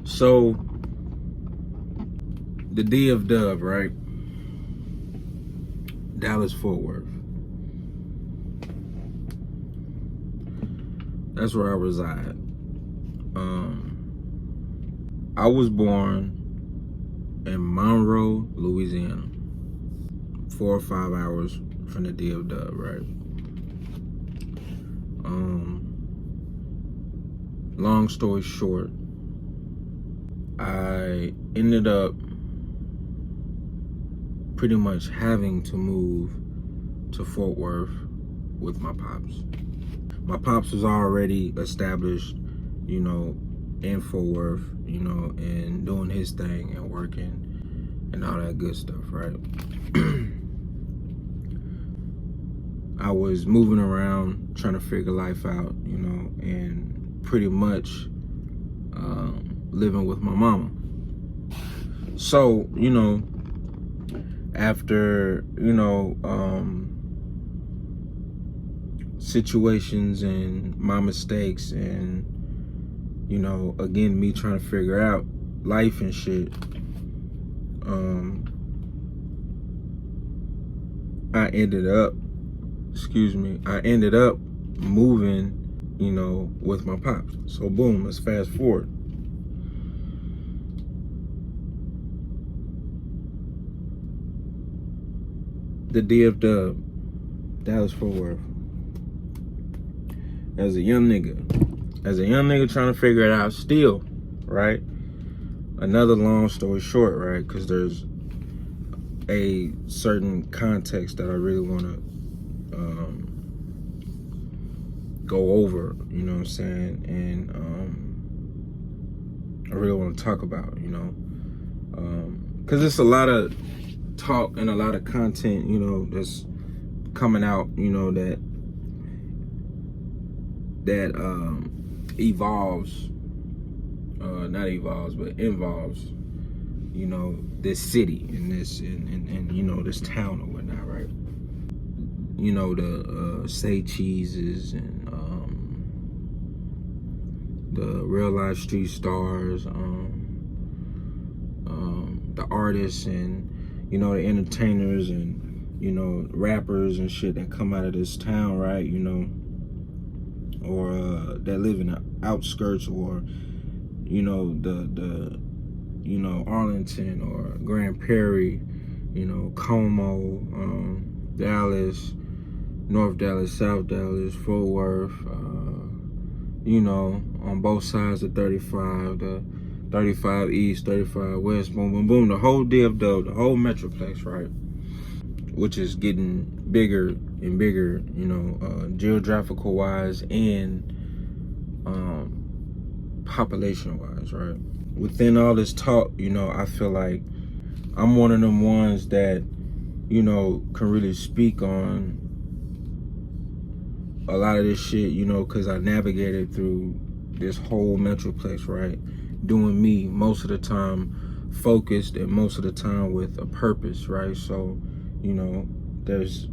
So the DFW, right? Dallas Fort Worth. That's where I reside. I was born in Monroe, Louisiana, 4 or 5 hours from the DFW, right? Long story short, I ended up pretty much having to move to Fort Worth with my pops. My pops was already established, in Fort Worth, and doing his thing and working and all that good stuff, right? I was moving around trying to figure life out, and pretty much living with my mama. So, after, situations and my mistakes and, again, me trying to figure out life and shit, I ended up moving, with my pops. So boom, let's fast forward. The DFW, Dallas Fort Worth. As a young nigga trying to figure it out still, right? Another long story short, right? Because there's a certain context that I really want to go over, you know what I'm saying? And I really want to talk about, because it's a lot of talk and a lot of content, that's coming out, that involves, this city and this and this town or whatnot, right? The Say Cheeses and the real life street stars, the artists and the entertainers and rappers and shit that come out of this town, right? Or that live in the outskirts, or the Arlington or Grand Prairie, Como, Dallas, North Dallas, South Dallas, Fort Worth, on both sides of 35, the 35 East, 35 West, boom, boom, boom, the whole DFW, the whole Metroplex, right? Which is getting bigger and bigger, geographical wise and population wise, right? Within all this talk, I feel like I'm one of them ones that, can really speak on a lot of this shit, because I navigated through this whole Metroplex, right? Doing me most of the time, focused, and most of the time with a purpose, right? So, there's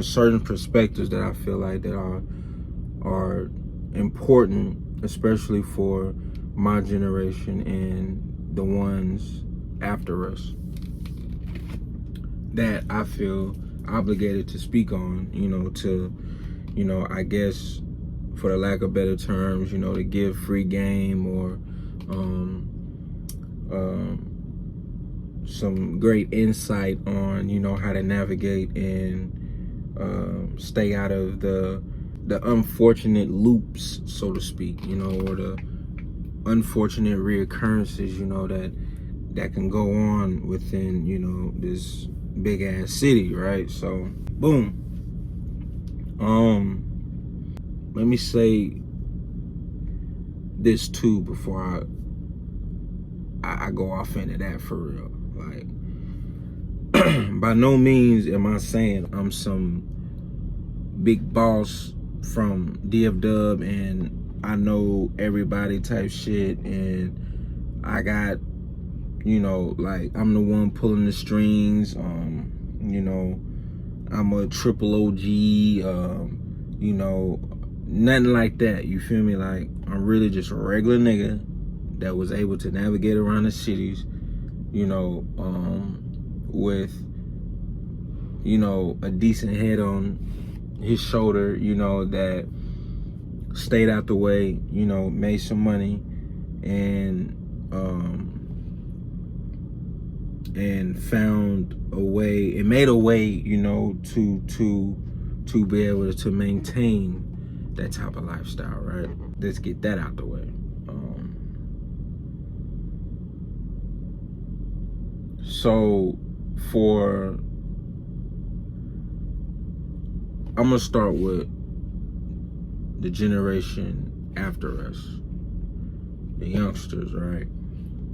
certain perspectives that I feel like that are important, especially for my generation and the ones after us, that I feel obligated to speak on, to, I guess, for the lack of better terms, to give free game or some great insight on, how to navigate and stay out of the unfortunate loops, so to speak, or the unfortunate reoccurrences, that can go on within, this big ass city, right? So, boom. Let me say this too before I go off into that for real. Like, by no means am I saying I'm some big boss from DFW and I know everybody type shit and I got, like I'm the one pulling the strings. I'm a triple OG, nothing like that. You feel me? Like, I'm really just a regular nigga that was able to navigate around the cities, you know, with, you know, a decent head on his shoulder, you know, that stayed out the way, you know, made some money, and found a way, and made a way, you know, to be able to maintain that type of lifestyle, right? Let's get that out the way. So I'm gonna start with the generation after us, the youngsters, right?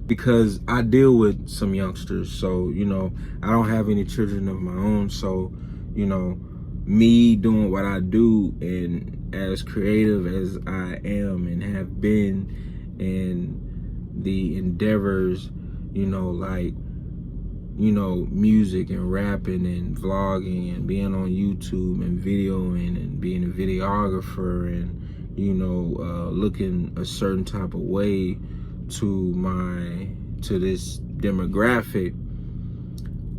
Because I deal with some youngsters, so, you know, I don't have any children of my own, so, you know, me doing what I do, and as creative as I am and have been, and the endeavors, you know, like, you know, music and rapping and vlogging and being on YouTube and videoing and being a videographer and, you know, looking a certain type of way to this demographic.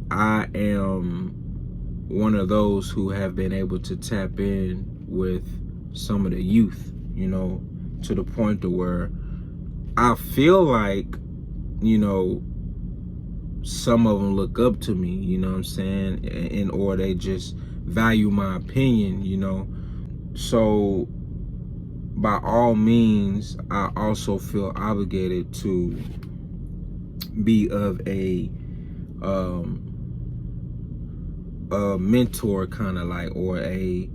I am one of those who have been able to tap in with some of the youth, you know, to the point to where I feel like, you know, some of them look up to me, you know what I'm saying, or they just value my opinion, you know. So by all means, I also feel obligated to be of a mentor, kind of like, or a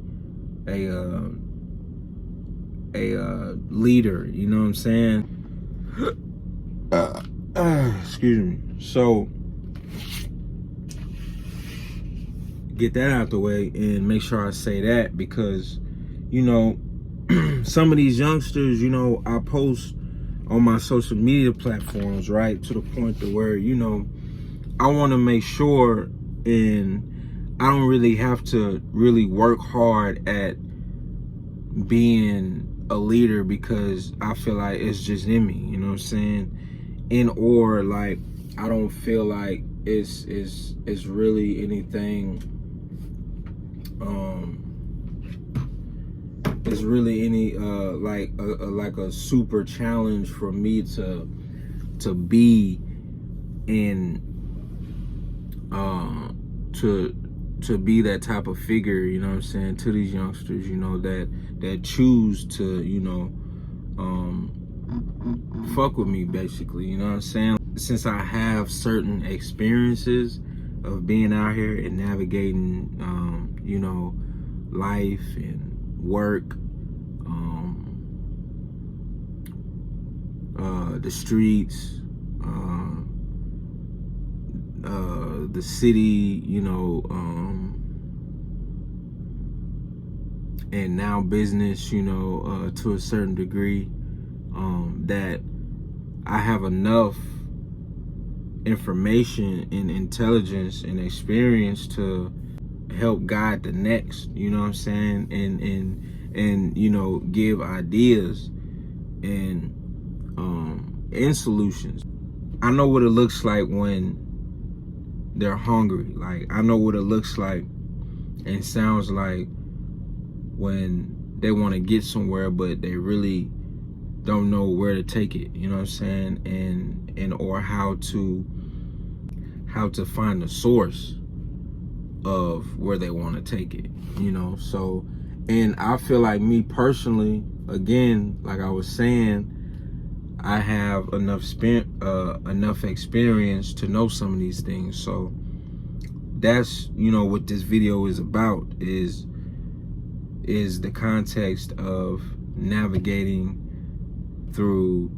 leader, you know what I'm saying. Excuse me. So get that out the way and make sure I say that, because, you know, some of these youngsters, you know, I post on my social media platforms, right, to the point to where, you know, I want to make sure, and I don't really have to really work hard at being a leader, because I feel like it's just in me, you know what I'm saying, or like I don't feel like it's really anything, it's really any like a super challenge for me to be in, to be that type of figure, you know what I'm saying, to these youngsters, you know, that choose to, you know, fuck with me, basically, you know what I'm saying. Since I have certain experiences of being out here and navigating, you know, life and work, the streets, the city, you know, and now business, you know, to a certain degree, that I have enough information and intelligence and experience to help guide the next, you know what I'm saying, and you know, give ideas and solutions. I know what it looks like when they're hungry. Like, I know what it looks like and sounds like when they want to get somewhere, but they really don't know where to take it, you know what I'm saying, and or how to find the source of where they want to take it, you know. So, and I feel like, me personally, again, like I was saying, I have enough experience to know some of these things. So that's, you know, what this video is about, is the context of navigating through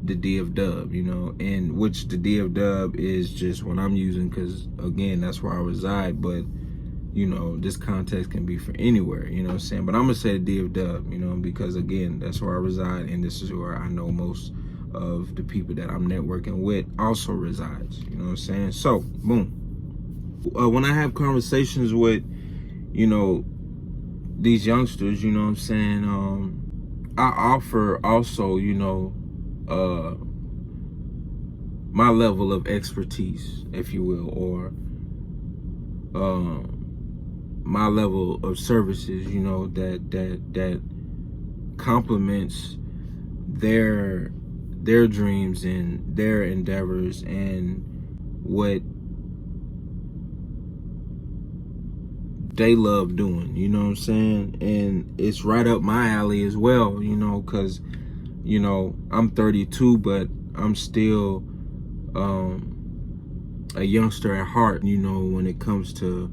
the DFW, you know, and which the DFW is just what I'm using, because again, that's where I reside, but you know, this context can be for anywhere, you know what I'm saying, but I'm gonna say the DFW, you know, because again, that's where I reside, and this is where I know most of the people that I'm networking with also resides, you know what I'm saying. So boom, when I have conversations with, you know, these youngsters, you know what I'm saying, I offer also, you know, my level of expertise, if you will, or my level of services, you know, that complements their dreams and their endeavors and what they love doing, you know what I'm saying? And it's right up my alley as well, you know, because, you know, I'm 32, but I'm still a youngster at heart, you know, when it comes to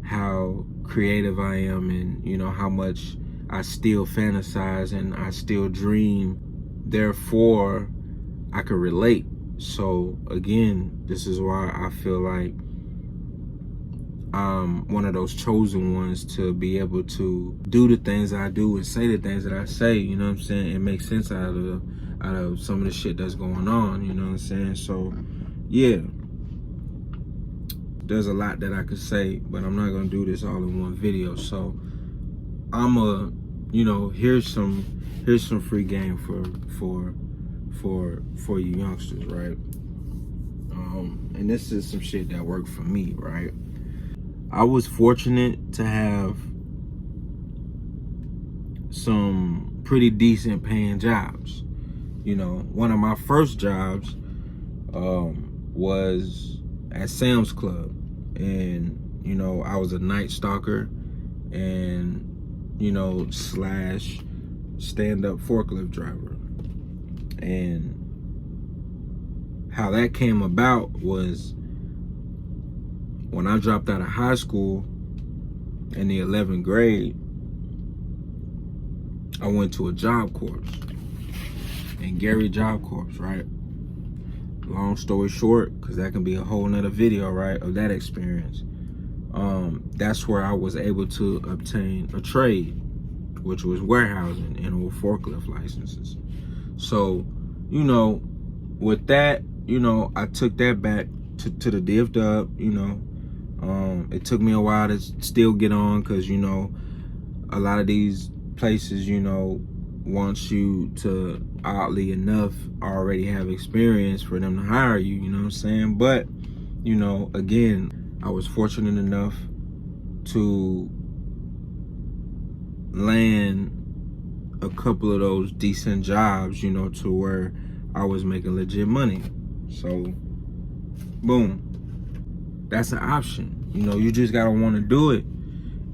how creative I am and, you know, how much I still fantasize and I still dream. Therefore, I can relate. So again, this is why I feel like I'm one of those chosen ones to be able to do the things I do and say the things that I say, you know what I'm saying? It makes sense out of some of the shit that's going on, you know what I'm saying? So yeah, there's a lot that I could say, but I'm not gonna do this all in one video. So you know, here's some free game for you youngsters, right? And this is some shit that worked for me, right? I was fortunate to have some pretty decent paying jobs. You know, one of my first jobs was at Sam's Club, and you know, I was a night stalker and, you know, slash stand-up forklift driver. And how that came about was when I dropped out of high school in the 11th grade, I went to a Job Corps in Gary Job Corps, right? Long story short, because that can be a whole nother video, right, of that experience. That's where I was able to obtain a trade, which was warehousing and with forklift licenses. So, you know, with that, you know, I took that back to the DFW, you know. It took me a while to still get on because, you know, a lot of these places, you know, want you to, oddly enough, already have experience for them to hire you, you know what I'm saying? But, you know, again, I was fortunate enough to land a couple of those decent jobs, you know, to where I was making legit money. So, boom. That's an option. You know, you just gotta want to do it,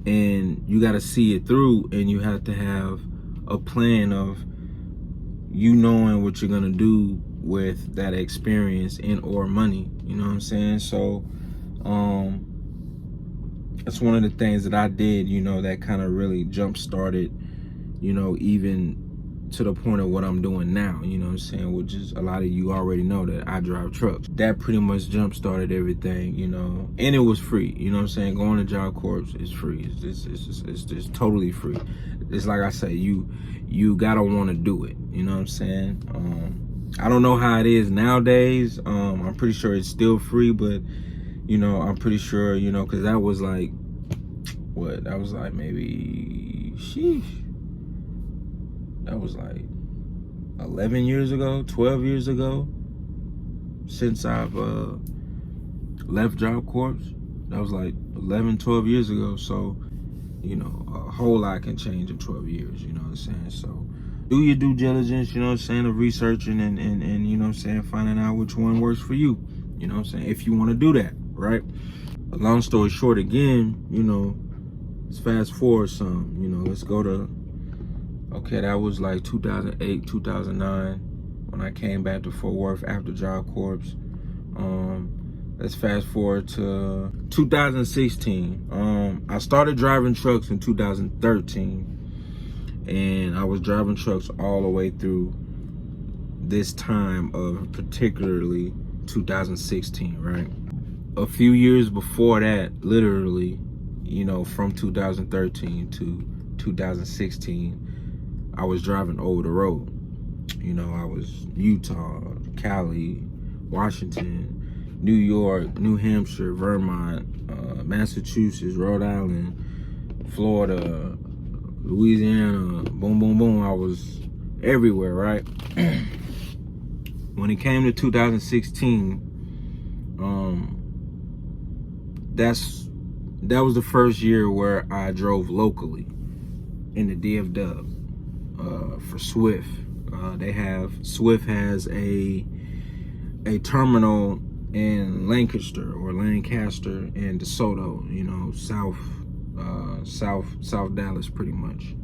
and you gotta see it through, and you have to have a plan of you knowing what you're gonna do with that experience and or money. You know what I'm saying? So, that's one of the things that I did, you know, that kind of really jump started, you know, even to the point of what I'm doing now, you know what I'm saying, which is a lot of you already know that I drive trucks. That pretty much jump started everything, you know, and it was free, you know what I'm saying? Going to Job Corps is free. It's totally free. It's like I say, you gotta want to do it, you know what I'm saying? I don't know how it is nowadays. I'm pretty sure it's still free, but you know, I'm pretty sure, you know, because that was like, what? That was like maybe, sheesh. That was like 11 years ago, 12 years ago, since I've left Job Corps. That was like 11, 12 years ago. So, you know, a whole lot can change in 12 years, you know what I'm saying? So, do your due diligence, you know what I'm saying, of researching and you know what I'm saying, finding out which one works for you, you know what I'm saying, if you want to do that, right? A long story short, again, you know, let's fast forward some, you know, let's go to, okay, that was like 2008, 2009, when I came back to Fort Worth after Job Corps. Let's fast forward to 2016. I started driving trucks in 2013, and I was driving trucks all the way through this time of particularly 2016, right? A few years before that, literally, you know, from 2013 to 2016, I was driving over the road. You know, I was Utah, Cali, Washington, New York, New Hampshire, Vermont, Massachusetts, Rhode Island, Florida, Louisiana, boom, boom, boom. I was everywhere, right? when it came to 2016, that was the first year where I drove locally in the DFW for Swift. Swift has a terminal in Lancaster and DeSoto, you know, South Dallas, pretty much.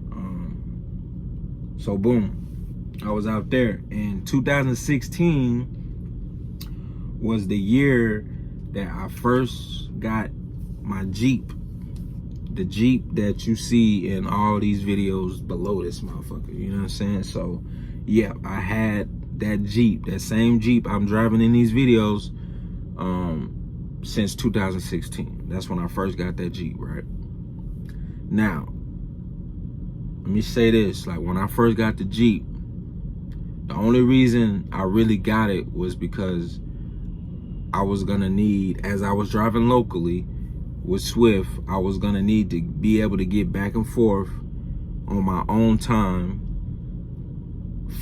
So boom, I was out there. And 2016 was the year that I first got my Jeep. The Jeep that you see in all these videos below this motherfucker, you know what I'm saying? So yeah, I had that Jeep, that same Jeep I'm driving in these videos since 2016. That's when I first got that Jeep, right? Now, let me say this, like when I first got the Jeep, the only reason I really got it was because I was gonna need, as I was driving locally with Swift, I was gonna need to be able to get back and forth on my own time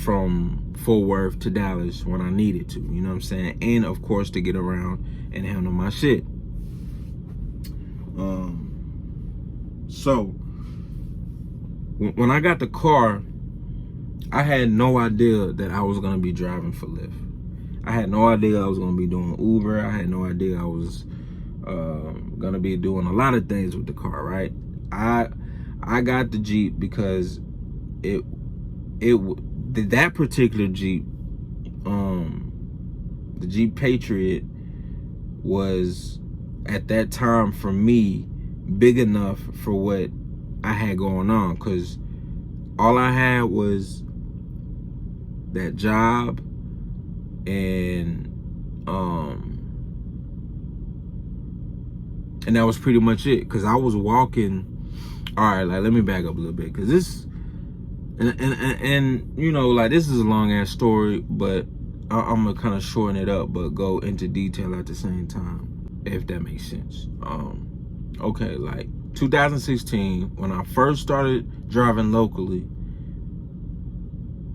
from Fort Worth to Dallas when I needed to, you know what I'm saying? And of course to get around and handle my shit. So when I got the car, I had no idea that I was gonna be driving for Lyft. I had no idea I was gonna be doing Uber. I had no idea I was gonna be doing a lot of things with the car, right? I got the Jeep because that particular Jeep, the Jeep Patriot, was at that time for me big enough for what I had going on, because all I had was that job and that was pretty much it. Because I was walking, all right, like let me back up a little bit, because this and you know, like this is a long ass story, but I'm gonna kind of shorten it up but go into detail at the same time, if that makes sense. Okay, like 2016, when I first started driving locally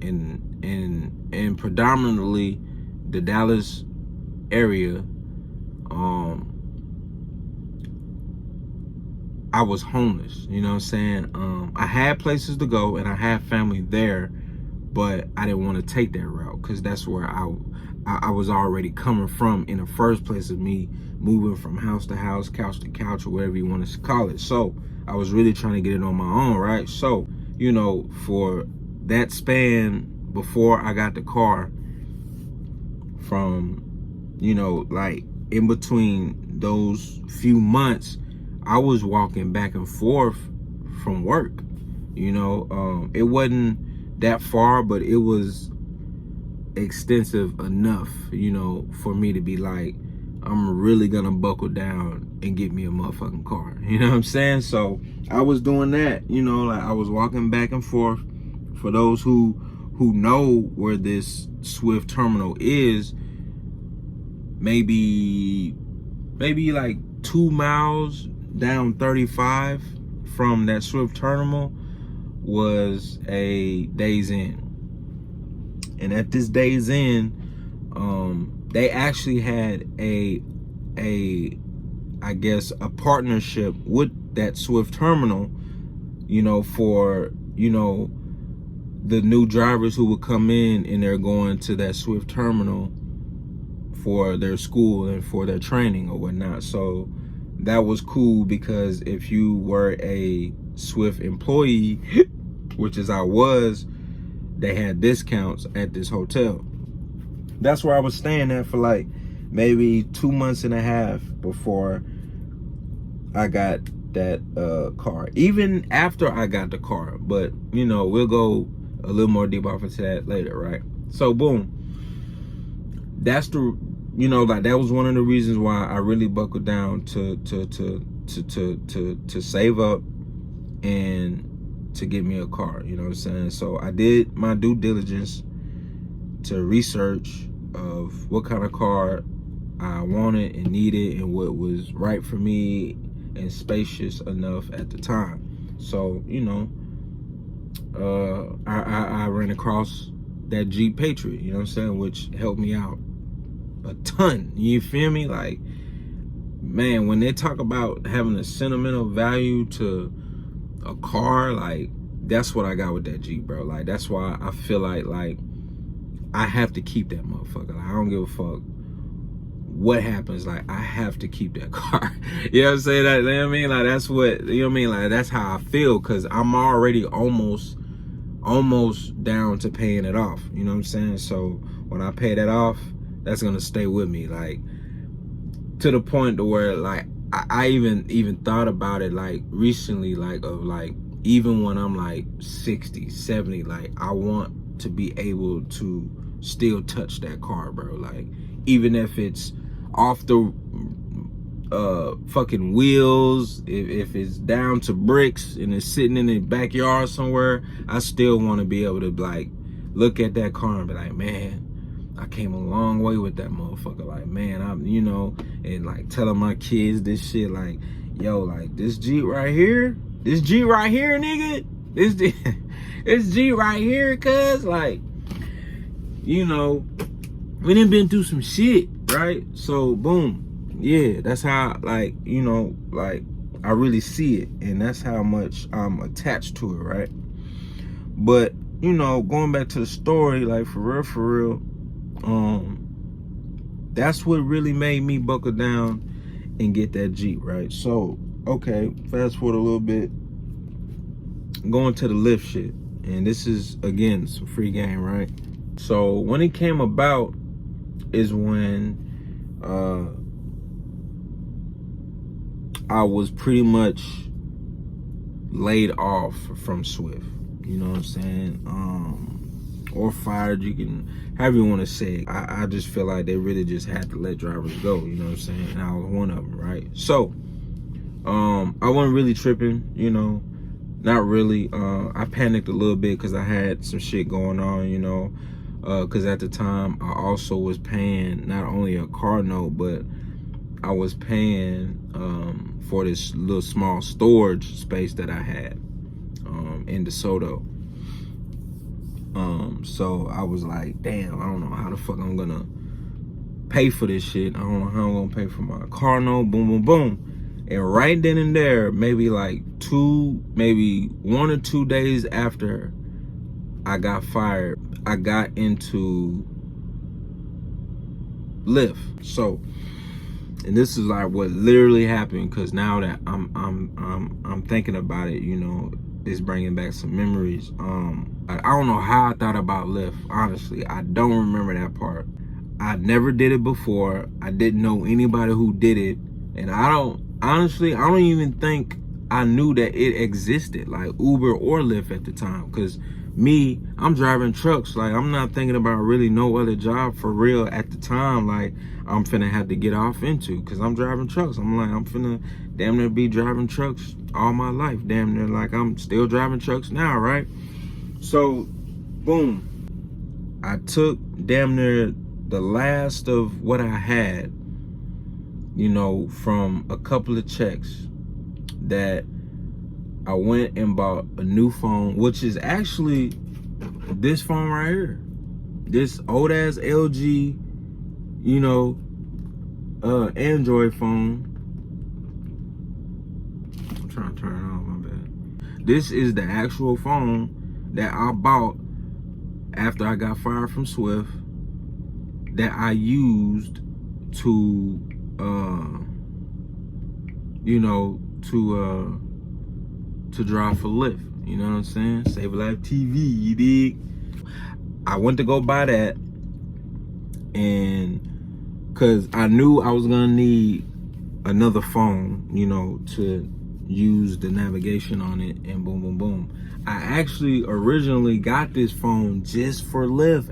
in predominantly the Dallas area, I was homeless, you know what I'm saying? I had places to go and I had family there, but I didn't want to take that route because that's where I was already coming from in the first place of me moving from house to house, couch to couch, or whatever you want to call it. So I was really trying to get it on my own, right? So, you know, for that span before I got the car, from, you know, like in between those few months, I was walking back and forth from work, you know. It wasn't that far, but it was extensive enough, you know, for me to be like, I'm really gonna buckle down and get me a motherfucking car, you know what I'm saying? So I was doing that, you know, like I was walking back and forth. For those who know where this Swift terminal is, maybe like 2 miles down 35 from that Swift terminal was a Days Inn. And at this Days Inn, they actually had I guess a partnership with that Swift terminal, you know, for, you know, the new drivers who would come in and they're going to that Swift terminal for their school and for their training or whatnot. So that was cool, because if you were a Swift employee, which is I was, they had discounts at this hotel. That's where I was staying at for like maybe 2 months and a half before I got that car. Even after I got the car, but you know, we'll go a little more deep off into that later, right? So boom, that's the, you know, like that was one of the reasons why I really buckled down to save up and to get me a car, you know what I'm saying? So I did my due diligence to research of what kind of car I wanted and needed and what was right for me and spacious enough at the time. So, you know, I ran across that Jeep Patriot, you know what I'm saying, which helped me out a ton. You feel me? Like, man, when they talk about having a sentimental value to a car, like, that's what I got with that Jeep, bro. Like, that's why I feel like I have to keep that motherfucker. Like, I don't give a fuck what happens. Like, I have to keep that car. You know what I'm saying? That, you know what I mean? Like, that's what, you know what I mean? Like, that's how I feel, because I'm already almost down to paying it off. You know what I'm saying? So when I pay that off, that's gonna stay with me, like, to the point to where, like, I even thought about it, like, recently, like, of, like, even when I'm like 60, 70, like, I want to be able to still touch that car, bro. Like, even if it's off the fucking wheels, if it's down to bricks and it's sitting in the backyard somewhere, I still want to be able to, like, look at that car and be like, man, I came a long way with that motherfucker. Like, man, I'm, you know, and like telling my kids this shit, like, yo, like, this Jeep right here, nigga, this Jeep right here, cuz, like, you know, we done been through some shit, right? So, boom. Yeah, that's how, like, you know, like, I really see it, and that's how much I'm attached to it, right? But, you know, going back to the story, like, for real, that's what really made me buckle down and get that Jeep, right? So, okay, fast forward a little bit, going to the Lyft shit, and this is, again, some free game, right? So, when it came about is when, I was pretty much laid off from Swift, you know what I'm saying? Or fired, you can, however you want to say it. I just feel like they really just had to let drivers go, you know what I'm saying? And I was one of them, right? So, I wasn't really tripping, you know, not really. I panicked a little bit because I had some shit going on, you know, because at the time I also was paying not only a car note, but I was paying for this little small storage space that I had in DeSoto. So I was like, damn, I don't know how the fuck I'm gonna pay for this shit. I don't know how I'm gonna pay for my car note, boom. And right then and there, maybe like 1 or 2 days after I got fired, I got into Lyft. So, and this is like what literally happened, because now that I'm thinking about it, you know, it's bringing back some memories. I don't know how I thought about Lyft. Honestly, I don't remember that part. I never did it before. I didn't know anybody who did it, and I don't even think I knew that it existed, like Uber or Lyft at the time, because me, I'm driving trucks. Like, I'm not thinking about really no other job for real at the time. Like, I'm finna have to get off into, because I'm driving trucks. I'm like, I'm finna damn near be driving trucks all my life. Damn near, like, I'm still driving trucks now, right? So, boom. I took damn near the last of what I had, you know, from a couple of checks, that I went and bought a new phone, which is actually this phone right here. This old ass LG, you know, Android phone. I'm trying to turn it on, my bad. This is the actual phone that I bought after I got fired from Swift, that I used to, you know, to drive for Lyft, you know what I'm saying? Save Life TV, you dig? I went to go buy that, and because I knew I was gonna need another phone, you know, to use the navigation on it, and boom. I actually originally got this phone just for Lyft,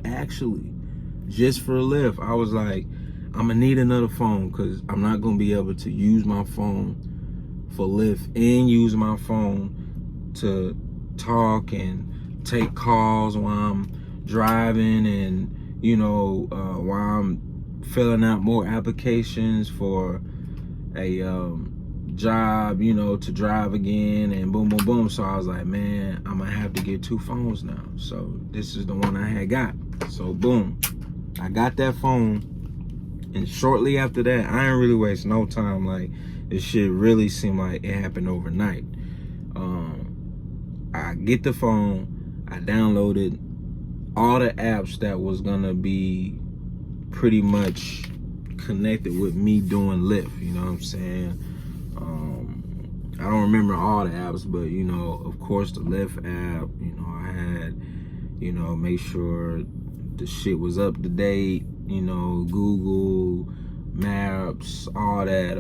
I was like, I'm gonna need another phone, because I'm not gonna be able to use my phone for Lyft and use my phone to talk and take calls while I'm driving, and, you know, while I'm filling out more applications for a job, you know, to drive again, and boom. So I was like, man, I'm gonna have to get 2 phones now. So this is the one I had got. So boom, I got that phone, and shortly after that, I ain't really waste no time. Like, this shit really seemed like it happened overnight. I get the phone, I downloaded all the apps that was gonna be pretty much connected with me doing Lyft, you know what I'm saying? I don't remember all the apps, but you know, of course the Lyft app, you know, I had, you know, make sure the shit was up to date, you know, Google Maps, all that,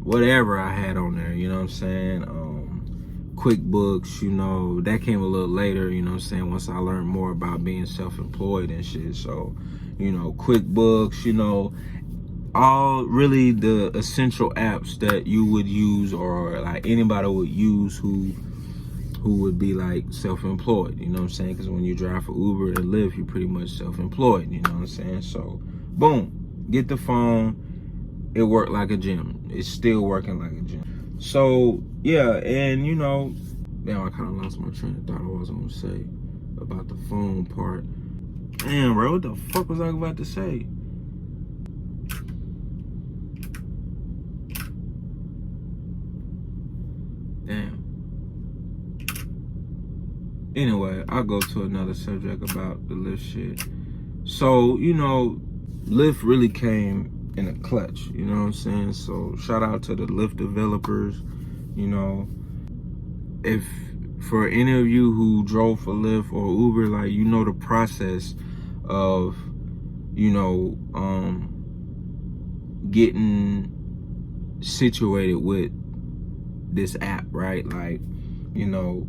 whatever I had on there, you know what I'm saying? QuickBooks, you know, that came a little later, you know what I'm saying, once I learned more about being self-employed and shit. So, you know, QuickBooks, you know, all really the essential apps that you would use, or like anybody would use who would be like self-employed, you know what I'm saying? Because when you drive for Uber and Lyft, you're pretty much self-employed, you know what I'm saying? So, boom, get the phone. It worked like a gym. It's still working like a gym. So, yeah, and you know, now I kind of lost my train of thought. I was going to say about the phone part. Damn, bro, what the fuck was I about to say? Damn. Anyway, I'll go to another subject about the Lyft shit. So, you know, Lyft really came in a clutch, you know what I'm saying? So shout out to the Lyft developers. You know, if for any of you who drove for Lyft or Uber, like, you know the process of, you know, getting situated with this app, right? Like, you know,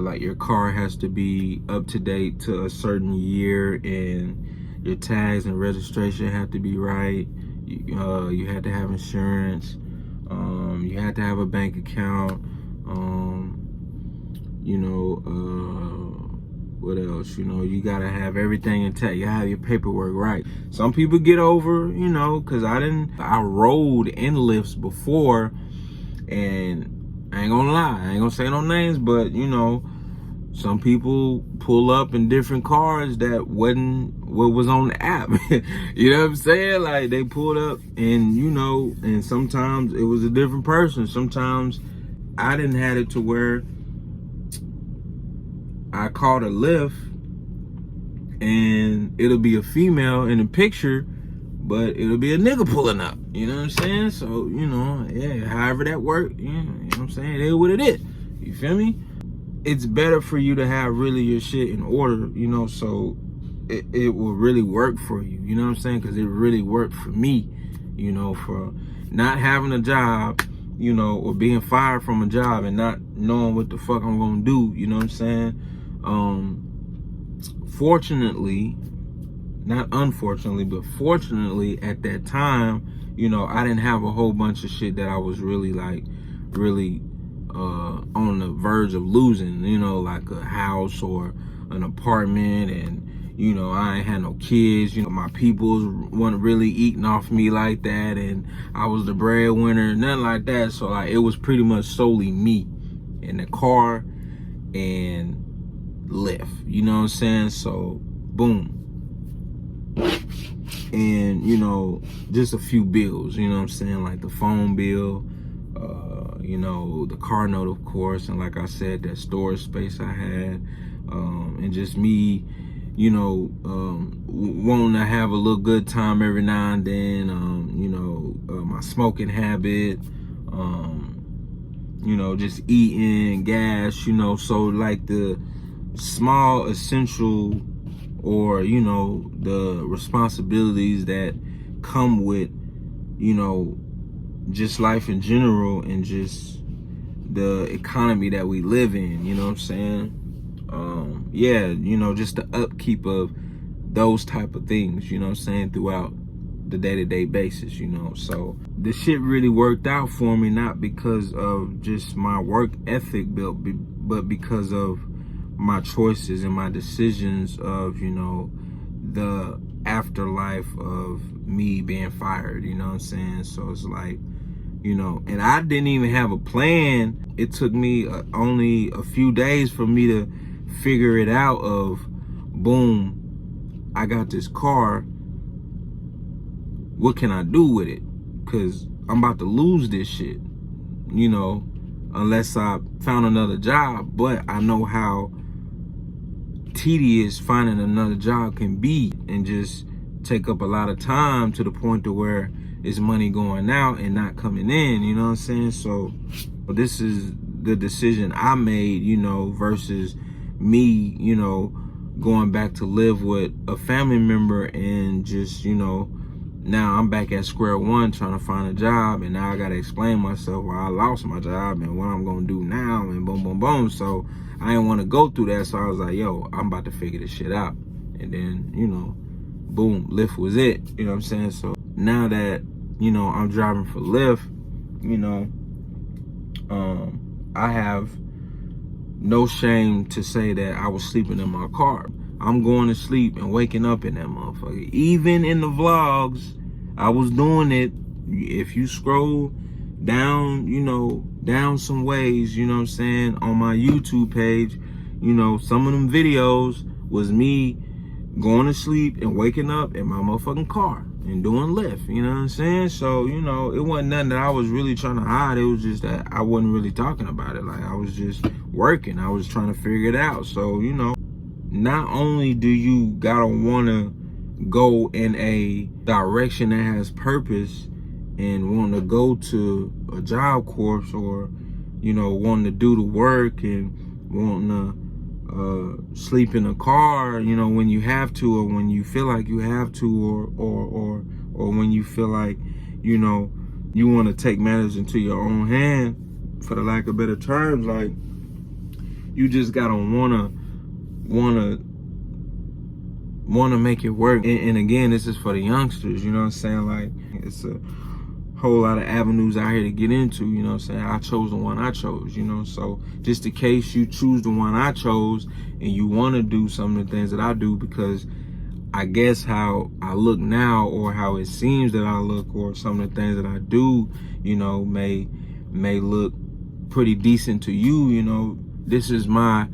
like your car has to be up to date to a certain year, and your tags and registration have to be right. You had to have insurance. You had to have a bank account. You know, what else? You know, you gotta have everything intact. You have your paperwork right. Some people get over, you know, cause I rode in lifts before, and I ain't gonna lie, I ain't gonna say no names, but you know, some people pull up in different cars that wasn't what was on the app. You know what I'm saying? Like, they pulled up and, you know, and sometimes it was a different person. Sometimes I didn't have it to where I called a Lyft and it'll be a female in the picture, but it'll be a nigga pulling up. You know what I'm saying? So, you know, yeah, however that worked, you know what I'm saying? It is what it is. You feel me? It's better for you to have really your shit in order, you know, so it will really work for you. You know what I'm saying? Because it really worked for me, you know, for not having a job, you know, or being fired from a job and not knowing what the fuck I'm gonna do. You know what I'm saying? Fortunately, not unfortunately, but fortunately at that time, you know, I didn't have a whole bunch of shit that I was really on the verge of losing, you know, like a house or an apartment, and you know, I ain't had no kids, you know, my peoples wasn't really eating off me like that, and I was the breadwinner, nothing like that. So like, it was pretty much solely me in the car and Lyft, you know what I'm saying? So boom. And you know, just a few bills, you know what I'm saying, like the phone bill, you know, the car note, of course, and like I said, that storage space I had, and just me, you know, wanting to have a little good time every now and then, you know, my smoking habit, you know, just eating, gas, you know, so like the small essential, or, you know, the responsibilities that come with, you know, just life in general, and just the economy that we live in, you know what I'm saying? Yeah, you know, just the upkeep of those type of things, you know what I'm saying, throughout the day-to-day basis, you know. So the shit really worked out for me, not because of just my work ethic built, but because of my choices and my decisions of, you know, the afterlife of me being fired, you know what I'm saying? So it's like, you know, and I didn't even have a plan. It took me only a few days for me to figure it out of, boom, I got this car, what can I do with it? Because I'm about to lose this shit, you know, unless I found another job. But I know how tedious finding another job can be and just take up a lot of time to the point to where it's money going out and not coming in, you know what I'm saying? So this is the decision I made, you know, versus me, you know, going back to live with a family member and just, you know, now I'm back at square one trying to find a job, and now I gotta explain myself why I lost my job and what I'm gonna do now, and boom, boom, boom. So I didn't want to go through that, so I was like, yo, I'm about to figure this shit out. And then, you know, boom, Lyft was it, you know what I'm saying? So now that, you know, I'm driving for Lyft, you know, I have no shame to say that I was sleeping in my car. I'm going to sleep and waking up in that motherfucker. Even in the vlogs, I was doing it. If you scroll down, you know, down some ways, you know what I'm saying, on my YouTube page, you know, some of them videos was me going to sleep and waking up in my motherfucking car and doing Lyft, you know what I'm saying? So, you know, it wasn't nothing that I was really trying to hide. It was just that I wasn't really talking about it. Like, I was just working. I was trying to figure it out. So, you know, not only do you gotta wanna go in a direction that has purpose and want to go to a job course, or, you know, wanting to do the work and wanting to sleep in a car, you know, when you have to, or when you feel like you have to, or when you feel like, you know, you want to take matters into your own hand, for the lack of better terms. Like, you just gotta wanna make it work. And again, this is for the youngsters, you know what I'm saying? Like, it's a whole lot of avenues out here to get into, you know what I'm saying? I chose the one I chose, you know? So just in case you choose the one I chose and you want to do some of the things that I do, because I guess how I look now, or how it seems that I look, or some of the things that I do, you know, may look pretty decent to you, you know. This is my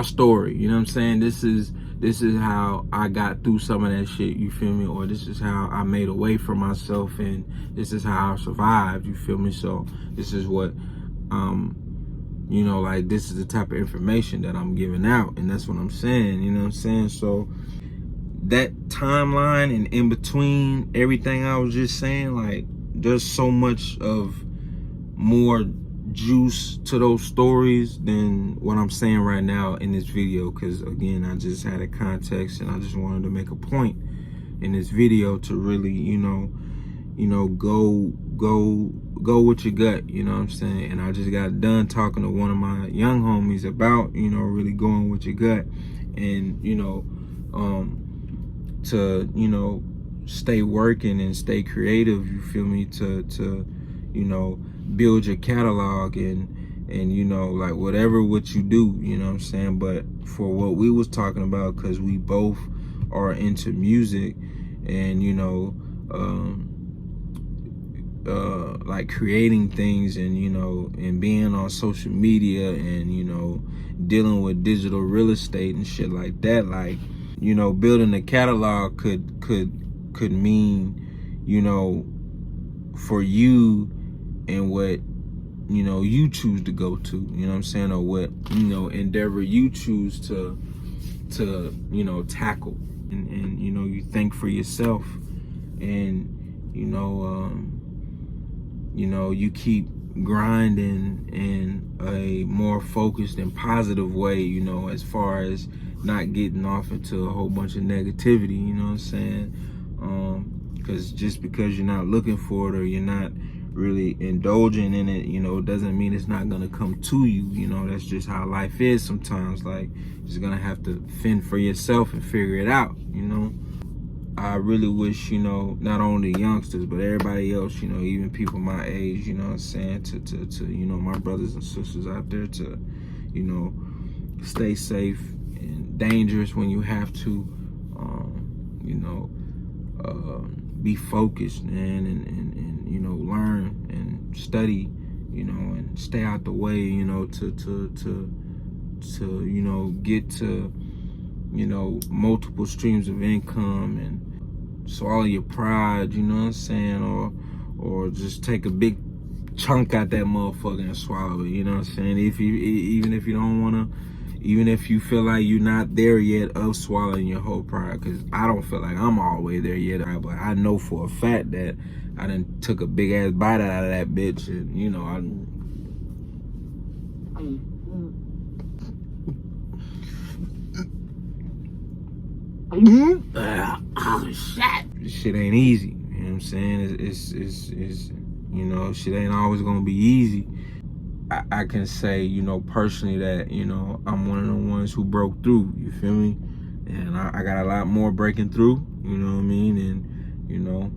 story, you know what I'm saying? This is how I got through some of that shit, you feel me? Or this is how I made a way for myself, and this is how I survived, you feel me? So this is what, you know, like, this is the type of information that I'm giving out, and that's what I'm saying, you know what I'm saying? So that timeline and in between everything I was just saying, like, there's so much of more juice to those stories than what I'm saying right now in this video, because again, I just had a context and I just wanted to make a point in this video to really, you know, go with your gut, you know what I'm saying? And I just got done talking to one of my young homies about, you know, really going with your gut, and, you know, to, you know, stay working and stay creative, you feel me, to you know, build your catalog and you know, like, whatever what you do, you know what I'm saying? But for what we was talking about, because we both are into music, and, you know, like, creating things, and, you know, and being on social media, and, you know, dealing with digital real estate and shit like that, like, you know, building a catalog could mean, you know, for you and what, you know, you choose to go to, you know what I'm saying, or what, you know, endeavor you choose to you know, tackle, and you know, you think for yourself, and you know, you keep grinding in a more focused and positive way, you know, as far as not getting off into a whole bunch of negativity, you know what I'm saying? Because just because you're not looking for it, or you're not really indulging in it, you know, doesn't mean it's not gonna come to you, you know. That's just how life is sometimes. Like, you're just gonna have to fend for yourself and figure it out, you know. I really wish, you know, not only youngsters, but everybody else, you know, even people my age, you know what I'm saying, to you know, my brothers and sisters out there, to, you know, stay safe and dangerous when you have to, you know, be focused, man, and you know, learn and study, you know, and stay out the way, you know, to you know, get to, you know, multiple streams of income and swallow your pride, you know what I'm saying, or just take a big chunk out that motherfucker and swallow it, you know what I'm saying? Even if you don't wanna, even if you feel like you're not there yet of swallowing your whole pride, because I don't feel like I'm all the way there yet, but I know for a fact that I done took a big ass bite out of that bitch, and you know, shit ain't easy, you know what I'm saying? It's you know, shit ain't always gonna be easy. I can say, you know, personally that, you know, I'm one of the ones who broke through, you feel me? And I got a lot more breaking through, you know what I mean? And, you know,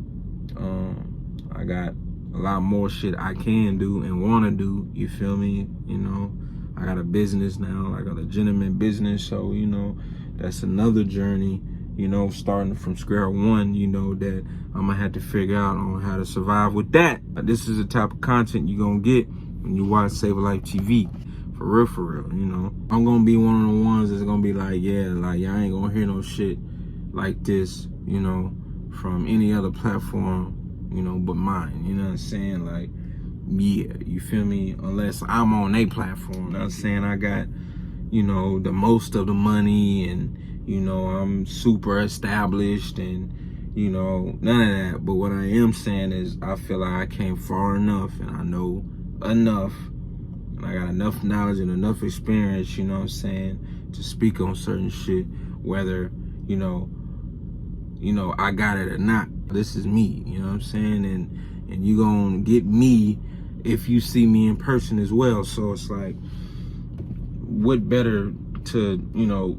I got a lot more shit I can do and want to do, you feel me? You know, I got a business now, I got a legitimate business, so, you know, that's another journey, you know, starting from square one, you know, that I'm gonna have to figure out on how to survive with that. This is the type of content you're gonna get when you watch Save a Life TV. For real, you know. I'm gonna be one of the ones that's gonna be like, yeah, like, y'all ain't gonna hear no shit like this, you know, from any other platform, you know, but mine, you know what I'm saying? Like, yeah, you feel me? Unless I'm on a platform, you know what I'm saying? I got, you know, the most of the money and, you know, I'm super established and, you know, none of that. But what I am saying is I feel like I came far enough and I know enough and I got enough knowledge and enough experience, you know what I'm saying, to speak on certain shit, whether, you know, I got it or not. This is me, you know what I'm saying? And you gonna get me if you see me in person as well. So it's like, what better to, you know,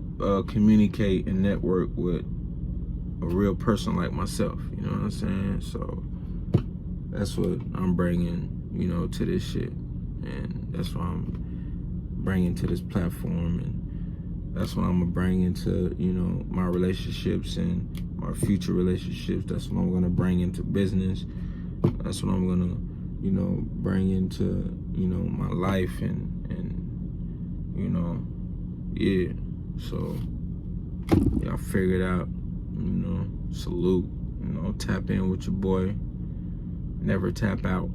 communicate and network with a real person like myself, you know what I'm saying? So that's what I'm bringing, you know, to this shit, and that's what I'm bringing to this platform, and that's what I'm gonna bring into, you know, my relationships and my future relationships. That's what I'm gonna bring into business. That's what I'm gonna, you know, bring into, you know, my life and you know, yeah. So y'all figure it out, you know. Salute, you know. Tap in with your boy. Never tap out.